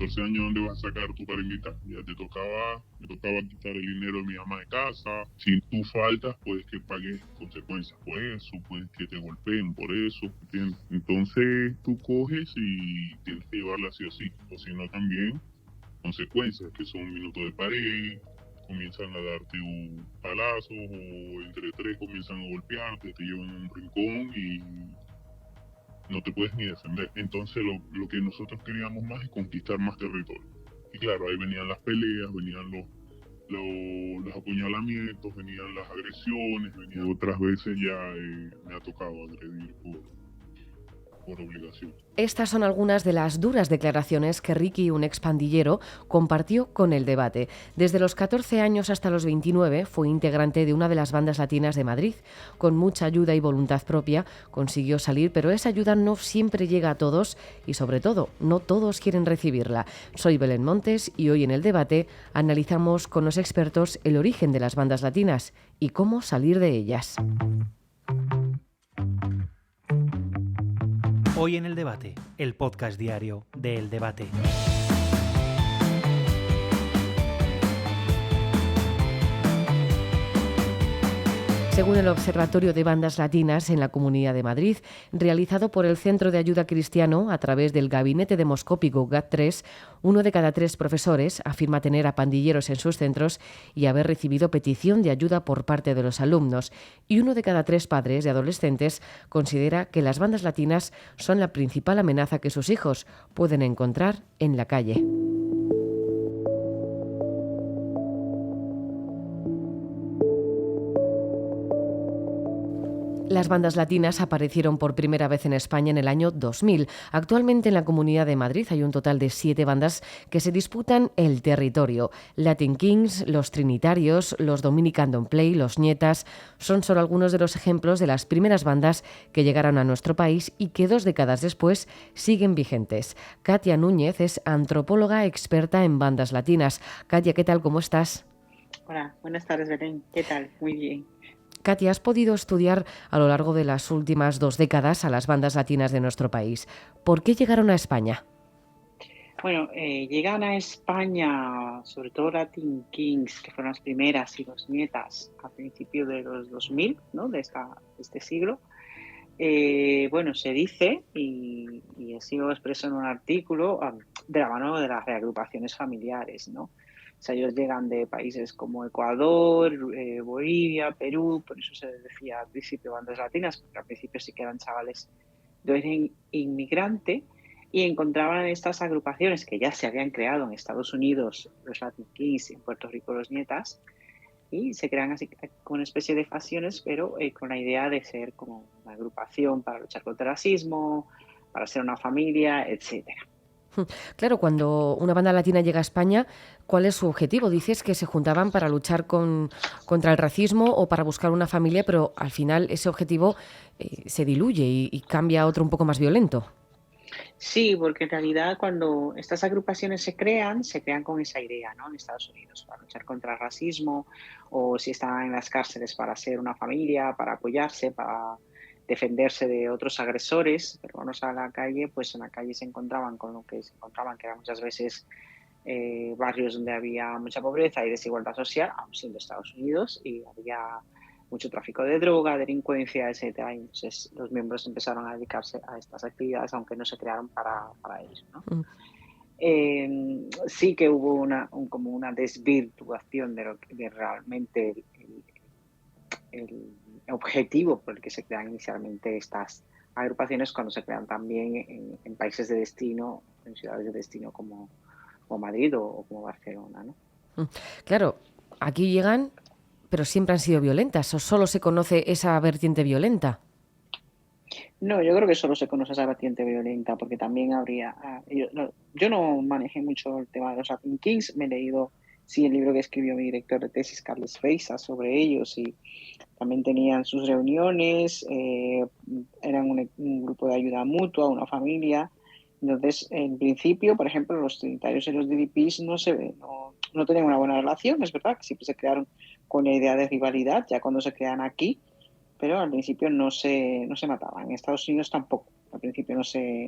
14 años, ¿dónde vas a sacar tú para invitar? Ya me tocaba quitar el dinero de mi ama de casa. Si tú faltas, puedes que pagues consecuencias por eso, puedes que te golpeen por eso, ¿entiendes? Entonces tú coges y tienes que llevarla así o sí, o si no también consecuencias, que son un minuto de pared, comienzan a darte un palazo o entre tres comienzan a golpearte, te llevan a un rincón y no te puedes ni defender. Entonces lo que nosotros queríamos más es conquistar más territorio. Y claro, ahí venían las peleas, venían los apuñalamientos, venían las agresiones, venían otras veces ya me ha tocado agredir por obligación. Estas son algunas de las duras declaraciones que Ricky, un expandillero, compartió con El Debate. Desde los 14 años hasta los 29 fue integrante de una de las bandas latinas de Madrid. Con mucha ayuda y voluntad propia consiguió salir, pero esa ayuda no siempre llega a todos y, sobre todo, no todos quieren recibirla. Soy Belén Montes y hoy en El Debate analizamos con los expertos el origen de las bandas latinas y cómo salir de ellas. Hoy en El Debate, el podcast diario de El Debate. Según el Observatorio de Bandas Latinas en la Comunidad de Madrid, realizado por el Centro de Ayuda Cristiano a través del Gabinete Demoscópico GAT3, 1 de cada 3 profesores afirma tener a pandilleros en sus centros y haber recibido petición de ayuda por parte de los alumnos. Y 1 de cada 3 padres de adolescentes considera que las bandas latinas son la principal amenaza que sus hijos pueden encontrar en la calle. Las bandas latinas aparecieron por primera vez en España en el año 2000. Actualmente en la Comunidad de Madrid hay un total de 7 bandas que se disputan el territorio. Latin Kings, Los Trinitarios, los Dominican Don't Play, Los Nietas son solo algunos de los ejemplos de las primeras bandas que llegaron a nuestro país y que 2 décadas después siguen vigentes. Katia Núñez es antropóloga experta en bandas latinas. Katia, ¿qué tal? ¿Cómo estás? Hola, buenas tardes, Belén. ¿Qué tal? Muy bien. Katia, has podido estudiar a lo largo de las últimas 2 décadas a las bandas latinas de nuestro país. ¿Por qué llegaron a España? Bueno, llegan a España, sobre todo Latin Kings, que fueron las primeras, y Los Nietas a principios de los 2000, ¿no? de este siglo. Bueno, se dice, y así lo expreso en un artículo, de la mano de las reagrupaciones familiares, ¿no? O sea, ellos llegan de países como Ecuador, Bolivia, Perú, por eso se decía al principio bandas latinas, porque al principio sí que eran chavales de origen inmigrante, y encontraban estas agrupaciones que ya se habían creado en Estados Unidos, los Latin Kings, y en Puerto Rico los Nietas, y se crean así como una especie de facciones, pero con la idea de ser como una agrupación para luchar contra el racismo, para ser una familia, etcétera. Claro, cuando una banda latina llega a España, ¿cuál es su objetivo? Dices que se juntaban para luchar contra el racismo o para buscar una familia, pero al final ese objetivo se diluye y cambia a otro un poco más violento. Sí, porque en realidad cuando estas agrupaciones se crean con esa idea, ¿no? En Estados Unidos, para luchar contra el racismo, o si estaban en las cárceles para ser una familia, para apoyarse, para defenderse de otros agresores, pero vamos a la calle, pues en la calle se encontraban con lo que se encontraban, que eran muchas veces barrios donde había mucha pobreza y desigualdad social, aún siendo Estados Unidos, y había mucho tráfico de droga, delincuencia, etcétera. Y entonces los miembros empezaron a dedicarse a estas actividades, aunque no se crearon para ello, ¿no? Mm. Sí que hubo como una desvirtuación de realmente el objetivo por el que se crean inicialmente estas agrupaciones cuando se crean también en países de destino, en ciudades de destino como Madrid o como Barcelona, ¿no? Claro, aquí llegan, pero siempre han sido violentas, o solo se conoce esa vertiente violenta. No, yo creo que solo se conoce esa vertiente violenta, porque también yo no manejé mucho el tema de los Latin Kings, me he leído sí el libro que escribió mi director de tesis, Carles Freixa, sobre ellos, y también tenían sus reuniones, eran un grupo de ayuda mutua, una familia. Entonces, en principio, por ejemplo, los trinitarios y los DDPs no tenían una buena relación, es verdad que siempre se crearon con la idea de rivalidad, ya cuando se crean aquí, pero al principio no se mataban. En Estados Unidos tampoco. Al principio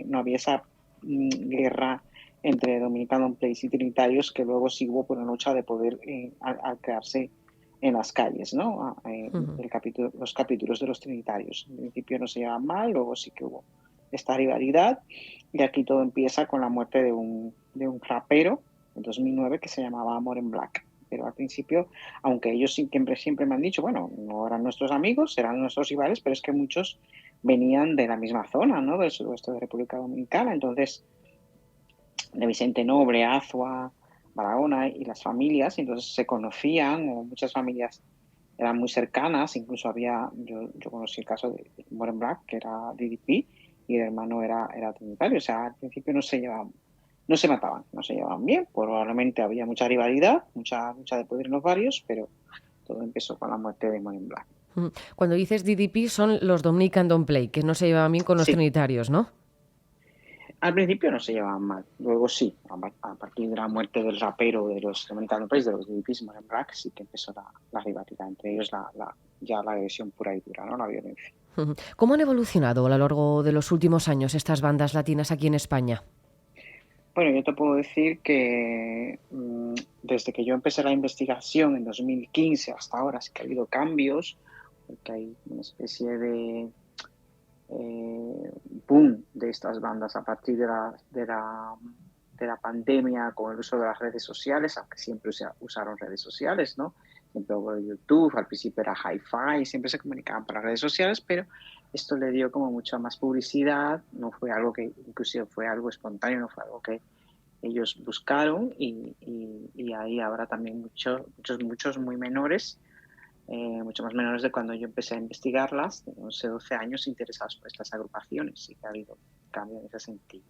no había esa guerra entre Dominican Don't Place y Trinitarios, que luego sí hubo por una lucha de poder al quedarse en las calles, ¿no? Los capítulos de los Trinitarios. En principio no se llevaban mal, luego sí que hubo esta rivalidad, y aquí todo empieza con la muerte de un rapero en 2009 que se llamaba Amor en Black. Pero al principio, aunque ellos siempre me han dicho, bueno, no eran nuestros amigos, eran nuestros rivales, pero es que muchos venían de la misma zona, ¿no? Del suroeste de República Dominicana. Entonces, de Vicente Noble, Azua, Barahona y las familias, entonces se conocían, o muchas familias eran muy cercanas, incluso yo conocí el caso de Moren Black, que era DDP, y el hermano era trinitario, o sea, al principio no se mataban, no se llevaban bien, probablemente había mucha rivalidad, mucha lucha de poder en los barrios, pero todo empezó con la muerte de Moren Black. Cuando dices DDP son los Dominican Don't Play, que no se llevaban bien con los trinitarios, ¿no? Al principio no se llevaban mal, luego sí, a partir de la muerte del rapero de los Dominican Don't Play, de los DDPs, Moren Black, sí que empezó la rivalidad entre ellos, ya la agresión pura y dura, ¿no? La violencia. ¿Cómo han evolucionado a lo largo de los últimos años estas bandas latinas aquí en España? Bueno, yo te puedo decir que desde que yo empecé la investigación en 2015 hasta ahora sí que ha habido cambios, porque hay una especie de boom de estas bandas a partir de la pandemia con el uso de las redes sociales, aunque siempre usaron redes sociales, ¿no? Siempre hubo YouTube, al principio era Hi-Fi, siempre se comunicaban por las redes sociales, pero esto le dio como mucha más publicidad, no fue algo que, inclusive fue algo espontáneo, no fue algo que ellos buscaron, y ahí habrá también muchos muy menores, mucho más menores de cuando yo empecé a investigarlas, de 11, 12 años interesados por estas agrupaciones, y que ha habido cambio en ese sentido.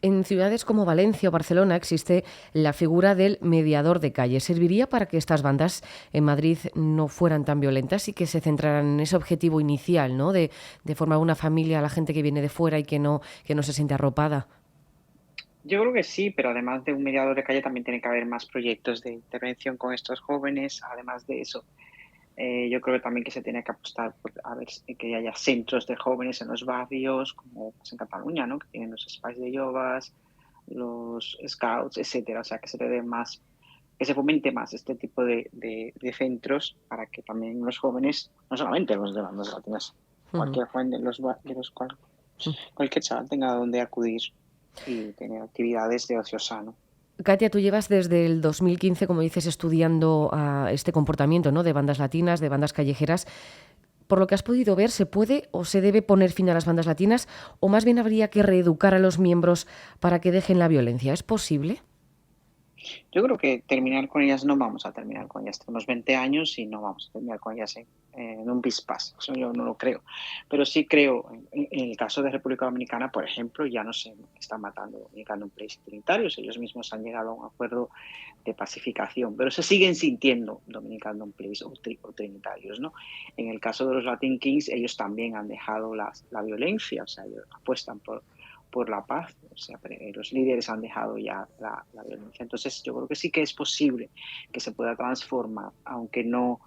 En ciudades como Valencia o Barcelona existe la figura del mediador de calle. ¿Serviría para que estas bandas en Madrid no fueran tan violentas y que se centraran en ese objetivo inicial, ¿no? de formar una familia a la gente que viene de fuera y que no se siente arropada? Yo creo que sí, pero además de un mediador de calle también tiene que haber más proyectos de intervención con estos jóvenes. Además de eso, yo creo que también que se tiene que apostar por que haya centros de jóvenes en los barrios, como pasa en Cataluña, ¿no? Que tienen los espacios de yogas, los scouts, etcétera. O sea, que se le dé más, que se fomente más este tipo de centros para que también los jóvenes, no solamente los de bandas latinas, cualquier joven cualquier chaval tenga donde acudir y tener actividades de ocio sano. Katia, tú llevas desde el 2015, como dices, estudiando este comportamiento, ¿no? De bandas latinas, de bandas callejeras. Por lo que has podido ver, ¿se puede o se debe poner fin a las bandas latinas, o más bien habría que reeducar a los miembros para que dejen la violencia? ¿Es posible? Yo creo que terminar con ellas no vamos a terminar con ellas. Tenemos 20 años y no vamos a terminar con ellas en un pispás. Eso yo no lo creo. Pero sí creo, en el caso de República Dominicana, por ejemplo, ya no se están matando Dominican Don't Place y Trinitarios. Ellos mismos han llegado a un acuerdo de pacificación, pero se siguen sintiendo Dominican Don't Place o Trinitarios, ¿no? En el caso de los Latin Kings, ellos también han dejado la violencia, o sea, ellos apuestan por la paz, o sea, los líderes han dejado ya la violencia. Entonces yo creo que sí que es posible que se pueda transformar, aunque no,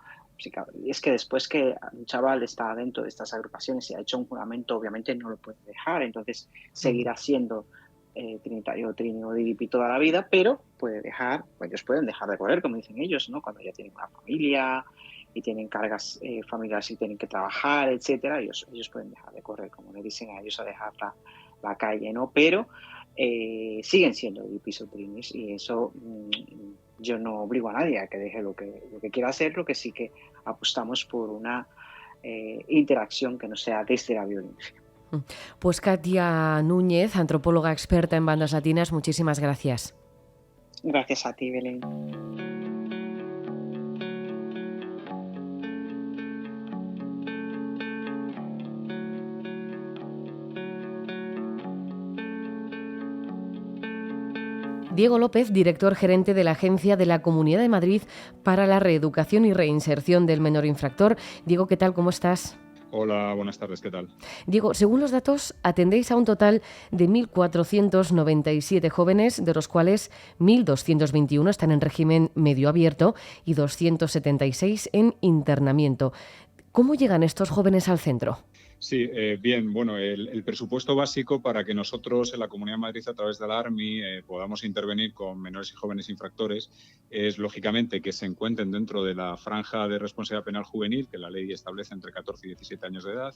es que después que un chaval está dentro de estas agrupaciones y ha hecho un juramento, obviamente no lo puede dejar, entonces seguirá siendo trinitario, trini o DDP toda la vida, pero ellos pueden dejar de correr, como dicen ellos, ¿no? Cuando ya tienen una familia y tienen cargas familiares y tienen que trabajar, etcétera, ellos pueden dejar de correr, como le dicen a ellos, a dejar la calle, ¿no? Pero siguen siendo DDPs o trinis, y eso yo no obligo a nadie a que deje lo que quiera hacer, lo que sí que apostamos por una interacción que no sea desde la violencia. Pues Katia Núñez, antropóloga experta en bandas latinas, muchísimas gracias. Gracias a ti, Belén. Diego López, director gerente de la Agencia de la Comunidad de Madrid para la Reeducación y Reinserción del Menor Infractor. Diego, ¿qué tal? ¿Cómo estás? Hola, buenas tardes, ¿qué tal? Diego, según los datos, atendéis a un total de 1.497 jóvenes, de los cuales 1.221 están en régimen medio abierto y 276 en internamiento. ¿Cómo llegan estos jóvenes al centro? Sí, bien, bueno, el presupuesto básico para que nosotros en la Comunidad de Madrid, a través del ARMI, podamos intervenir con menores y jóvenes infractores es, lógicamente, que se encuentren dentro de la franja de responsabilidad penal juvenil que la ley establece entre 14 y 17 años de edad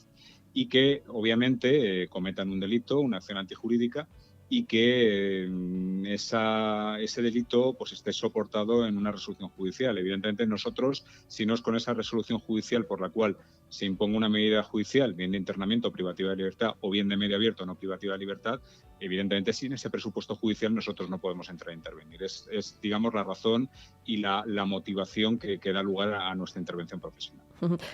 y que, obviamente, cometan un delito, una acción antijurídica, y que ese delito pues esté soportado en una resolución judicial. Evidentemente nosotros, si no es con esa resolución judicial por la cual se imponga una medida judicial, bien de internamiento, privativa de libertad, o bien de medio abierto, no privativa de libertad, evidentemente sin ese presupuesto judicial nosotros no podemos entrar a intervenir. Es digamos, la razón y la motivación que da lugar a nuestra intervención profesional.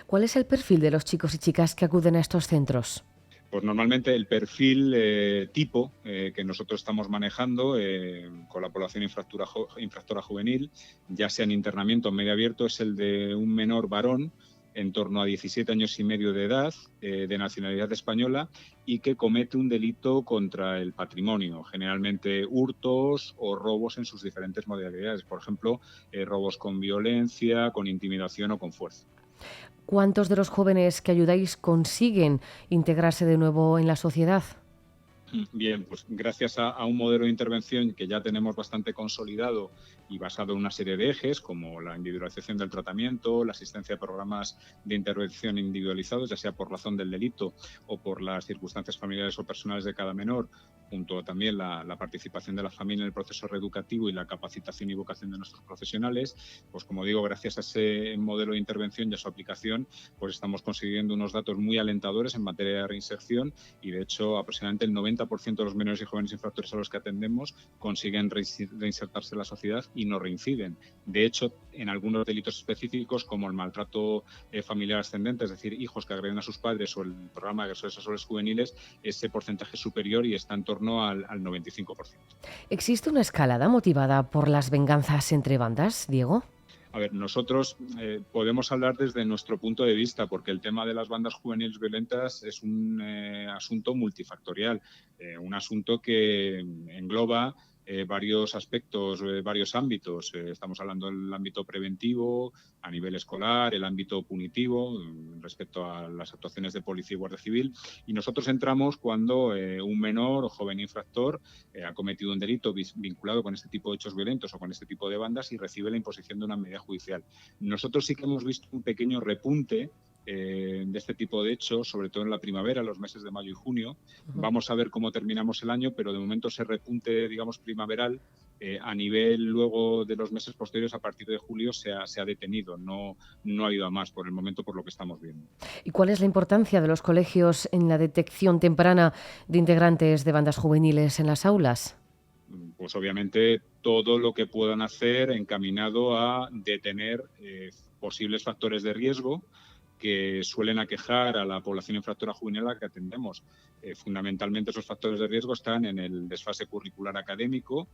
¿Cuál es el perfil de los chicos y chicas que acuden a estos centros? Pues normalmente el perfil tipo que nosotros estamos manejando con la población infractora juvenil, ya sea en internamiento o en medio abierto, es el de un menor varón en torno a 17 años y medio de edad, de nacionalidad española, y que comete un delito contra el patrimonio, generalmente hurtos o robos en sus diferentes modalidades, por ejemplo, robos con violencia, con intimidación o con fuerza. ¿Cuántos de los jóvenes que ayudáis consiguen integrarse de nuevo en la sociedad? Bien, pues gracias a un modelo de intervención que ya tenemos bastante consolidado y basado en una serie de ejes, como la individualización del tratamiento, la asistencia a programas de intervención individualizados, ya sea por razón del delito o por las circunstancias familiares o personales de cada menor, junto a también la participación de la familia en el proceso reeducativo y la capacitación y vocación de nuestros profesionales, pues como digo, gracias a ese modelo de intervención y a su aplicación, pues estamos consiguiendo unos datos muy alentadores en materia de reinserción y, de hecho, aproximadamente el 90% de los menores y jóvenes infractores a los que atendemos consiguen reinsertarse en la sociedad y no reinciden. De hecho, en algunos delitos específicos, como el maltrato familiar ascendente, es decir, hijos que agreden a sus padres, o el programa de agresores sexuales juveniles, ese porcentaje es superior y está en torno al 95%. ¿Existe una escalada motivada por las venganzas entre bandas, Diego? A ver, nosotros podemos hablar desde nuestro punto de vista, porque el tema de las bandas juveniles violentas es un asunto multifactorial, un asunto que engloba varios aspectos, varios ámbitos. Estamos hablando del ámbito preventivo, a nivel escolar, el ámbito punitivo, respecto a las actuaciones de policía y guardia civil. Y nosotros entramos cuando un menor o joven infractor ha cometido un delito vinculado con este tipo de hechos violentos o con este tipo de bandas y recibe la imposición de una medida judicial. Nosotros sí que hemos visto un pequeño repunte de este tipo de hechos, sobre todo en la primavera, los meses de mayo y junio. Vamos a ver cómo terminamos el año, pero de momento ese repunte, digamos, primaveral, a nivel luego de los meses posteriores, a partir de julio, se ha detenido. No ha ido a más por el momento, por lo que estamos viendo. ¿Y cuál es la importancia de los colegios en la detección temprana de integrantes de bandas juveniles en las aulas? Pues obviamente todo lo que puedan hacer encaminado a detener posibles factores de riesgo que suelen aquejar a la población infractora juvenil a la que atendemos. Fundamentalmente esos factores de riesgo están en el desfase curricular académico,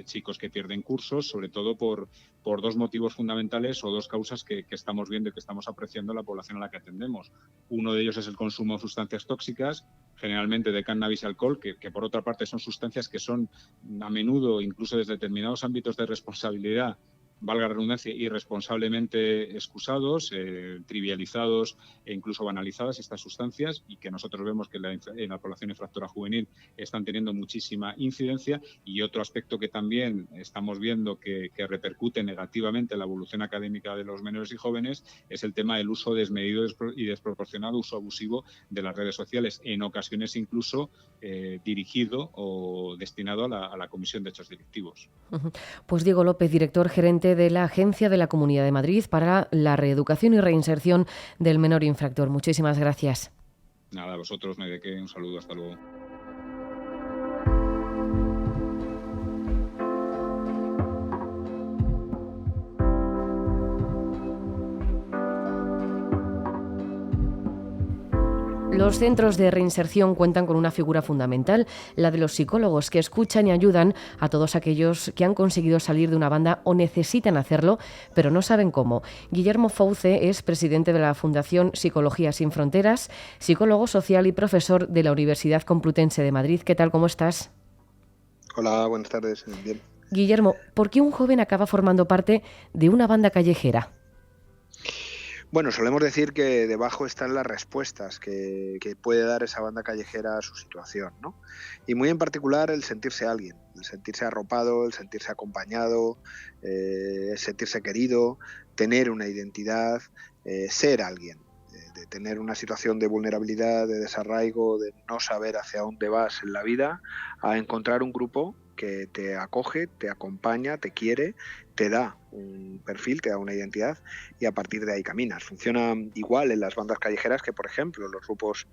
chicos que pierden cursos, sobre todo por dos motivos fundamentales o dos causas que estamos viendo y que estamos apreciando en la población a la que atendemos. Uno de ellos es el consumo de sustancias tóxicas, generalmente de cannabis y alcohol, que por otra parte son sustancias que son a menudo, incluso desde determinados ámbitos de responsabilidad, valga la redundancia, irresponsablemente excusados, trivializados e incluso banalizadas estas sustancias, y que nosotros vemos que en la población infractora juvenil están teniendo muchísima incidencia. Y otro aspecto que también estamos viendo que repercute negativamente en la evolución académica de los menores y jóvenes es el tema del uso desmedido y desproporcionado, uso abusivo de las redes sociales, en ocasiones incluso dirigido o destinado a la comisión de hechos delictivos. Pues Diego López, director gerente de la Agencia de la Comunidad de Madrid para la Reeducación y Reinserción del Menor Infractor. Muchísimas gracias. Nada, a vosotros, no hay de qué. Un saludo, hasta luego. Los centros de reinserción cuentan con una figura fundamental, la de los psicólogos, que escuchan y ayudan a todos aquellos que han conseguido salir de una banda o necesitan hacerlo, pero no saben cómo. Guillermo Fouce es presidente de la Fundación Psicología Sin Fronteras, psicólogo social y profesor de la Universidad Complutense de Madrid. ¿Qué tal? ¿Cómo estás? Hola, buenas tardes. Bien. Guillermo, ¿por qué un joven acaba formando parte de una banda callejera? Bueno, solemos decir que debajo están las respuestas que puede dar esa banda callejera a su situación, ¿no? Y muy en particular el sentirse alguien, el sentirse arropado, el sentirse acompañado, el sentirse querido, tener una identidad, ser alguien, de tener una situación de vulnerabilidad, de desarraigo, de no saber hacia dónde vas en la vida, a encontrar un grupo que te acoge, te acompaña, te quiere, te da un perfil, te da una identidad y a partir de ahí caminas. Funciona igual en las bandas callejeras que, por ejemplo, los grupos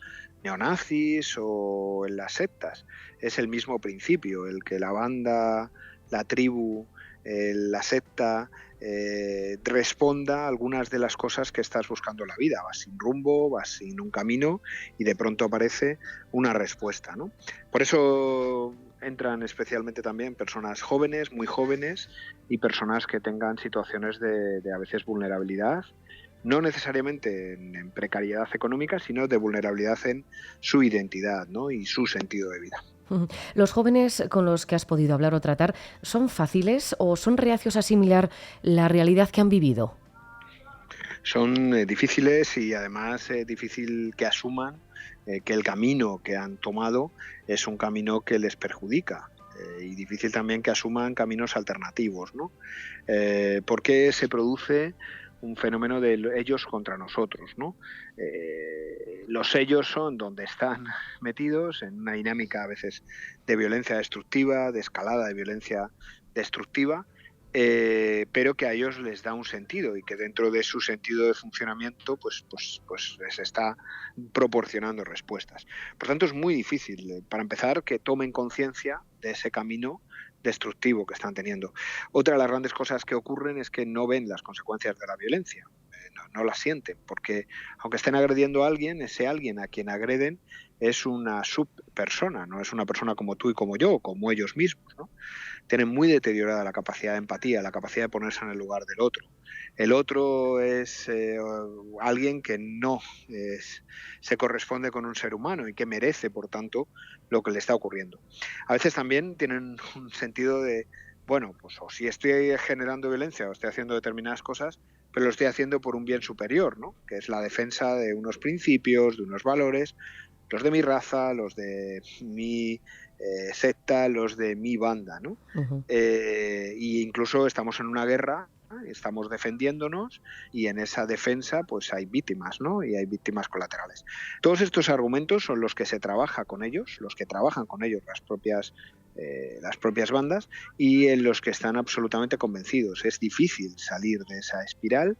neonazis o en las sectas. Es el mismo principio, el que la banda, la tribu, la secta responda a algunas de las cosas que estás buscando en la vida. Vas sin rumbo, vas sin un camino y de pronto aparece una respuesta, ¿no? Por eso entran especialmente también personas jóvenes, muy jóvenes, y personas que tengan situaciones de a veces vulnerabilidad, no necesariamente en precariedad económica, sino de vulnerabilidad en su identidad, ¿no? Y su sentido de vida. ¿Los jóvenes con los que has podido hablar o tratar son fáciles o son reacios a asimilar la realidad que han vivido? Son difíciles y además difícil que asuman que el camino que han tomado es un camino que les perjudica. Y difícil también que asuman caminos alternativos, ¿no? ¿Por qué se produce un fenómeno de ellos contra nosotros, ¿no? Los ellos son donde están metidos en una dinámica a veces de violencia destructiva, de escalada de violencia destructiva, pero que a ellos les da un sentido y que dentro de su sentido de funcionamiento pues les está proporcionando respuestas. Por tanto, es muy difícil, para empezar, que tomen conciencia de ese camino destructivo que están teniendo. Otra de las grandes cosas que ocurren es que no ven las consecuencias de la violencia, no las sienten, porque aunque estén agrediendo a alguien, ese alguien a quien agreden es una subpersona, no es una persona como tú y como yo, como ellos mismos, ¿no? Tienen muy deteriorada la capacidad de empatía, la capacidad de ponerse en el lugar del otro. El otro es alguien que no se corresponde con un ser humano y que merece, por tanto, lo que le está ocurriendo. A veces también tienen un sentido de, bueno, pues o si estoy generando violencia o estoy haciendo determinadas cosas, pero lo estoy haciendo por un bien superior, ¿no? Que es la defensa de unos principios, de unos valores, los de mi raza, los de mi secta, los de mi banda, ¿no? Uh-huh. Y incluso estamos en una guerra, estamos defendiéndonos y en esa defensa pues hay víctimas, ¿no? Y hay víctimas colaterales. Todos estos argumentos son los que se trabaja con ellos, los que trabajan con ellos las propias bandas y en los que están absolutamente convencidos. Es difícil salir de esa espiral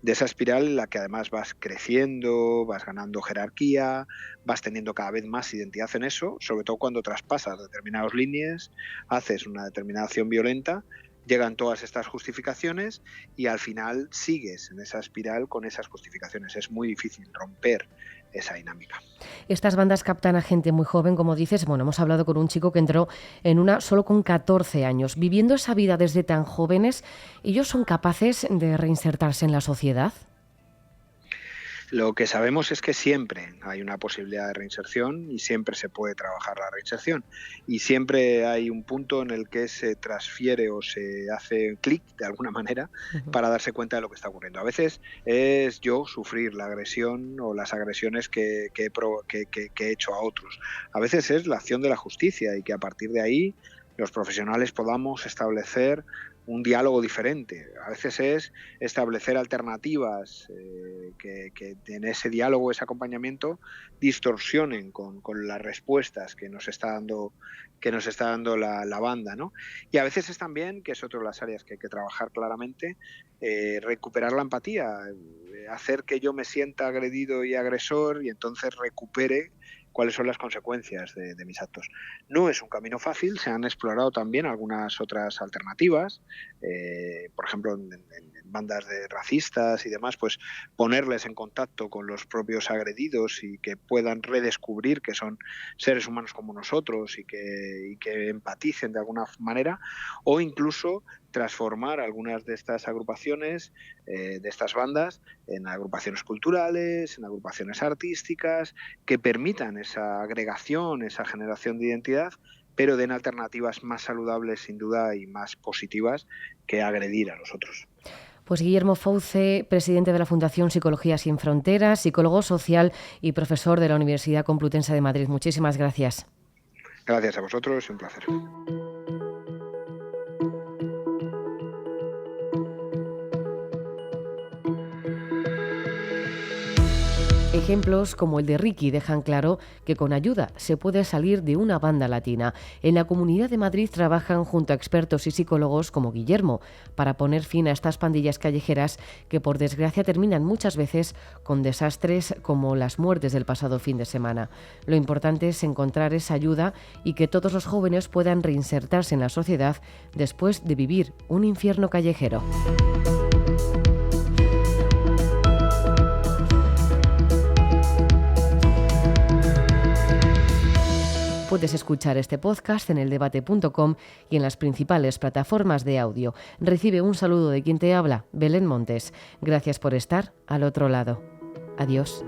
en la que además vas creciendo, vas ganando jerarquía, vas teniendo cada vez más identidad en eso, sobre todo cuando traspasas determinadas líneas, haces una determinada acción violenta, llegan todas estas justificaciones y al final sigues en esa espiral con esas justificaciones. Es muy difícil romper esa dinámica. Estas bandas captan a gente muy joven, como dices. Bueno, hemos hablado con un chico que entró en una solo con 14 años. Viviendo esa vida desde tan jóvenes, ¿ellos son capaces de reinsertarse en la sociedad? Lo que sabemos es que siempre hay una posibilidad de reinserción y siempre se puede trabajar la reinserción. Y siempre hay un punto en el que se transfiere o se hace clic de alguna manera para darse cuenta de lo que está ocurriendo. A veces es yo sufrir la agresión o las agresiones que he hecho a otros. A veces es la acción de la justicia y que a partir de ahí los profesionales podamos establecer un diálogo diferente. A veces es establecer alternativas que en ese diálogo, ese acompañamiento, distorsionen con las respuestas que nos está dando la banda, ¿no? Y a veces es también, que es otra de las áreas que hay que trabajar claramente, recuperar la empatía, hacer que yo me sienta agredido y agresor y entonces recupere cuáles son las consecuencias de mis actos. No es un camino fácil, se han explorado también algunas otras alternativas, por ejemplo, en bandas de racistas y demás, pues ponerles en contacto con los propios agredidos y que puedan redescubrir que son seres humanos como nosotros y que empaticen de alguna manera, o incluso transformar algunas de estas agrupaciones, de estas bandas, en agrupaciones culturales, en agrupaciones artísticas, que permitan esa agregación, esa generación de identidad, pero den alternativas más saludables, sin duda, y más positivas que agredir a los otros. Pues Guillermo Fauce, presidente de la Fundación Psicología Sin Fronteras, psicólogo social y profesor de la Universidad Complutense de Madrid. Muchísimas gracias. Gracias a vosotros y un placer. Ejemplos como el de Ricky dejan claro que con ayuda se puede salir de una banda latina. En la Comunidad de Madrid trabajan junto a expertos y psicólogos como Guillermo para poner fin a estas pandillas callejeras que por desgracia terminan muchas veces con desastres como las muertes del pasado fin de semana. Lo importante es encontrar esa ayuda y que todos los jóvenes puedan reinsertarse en la sociedad después de vivir un infierno callejero. Puedes escuchar este podcast en eldebate.com y en las principales plataformas de audio. Recibe un saludo de quien te habla, Belén Montes. Gracias por estar al otro lado. Adiós.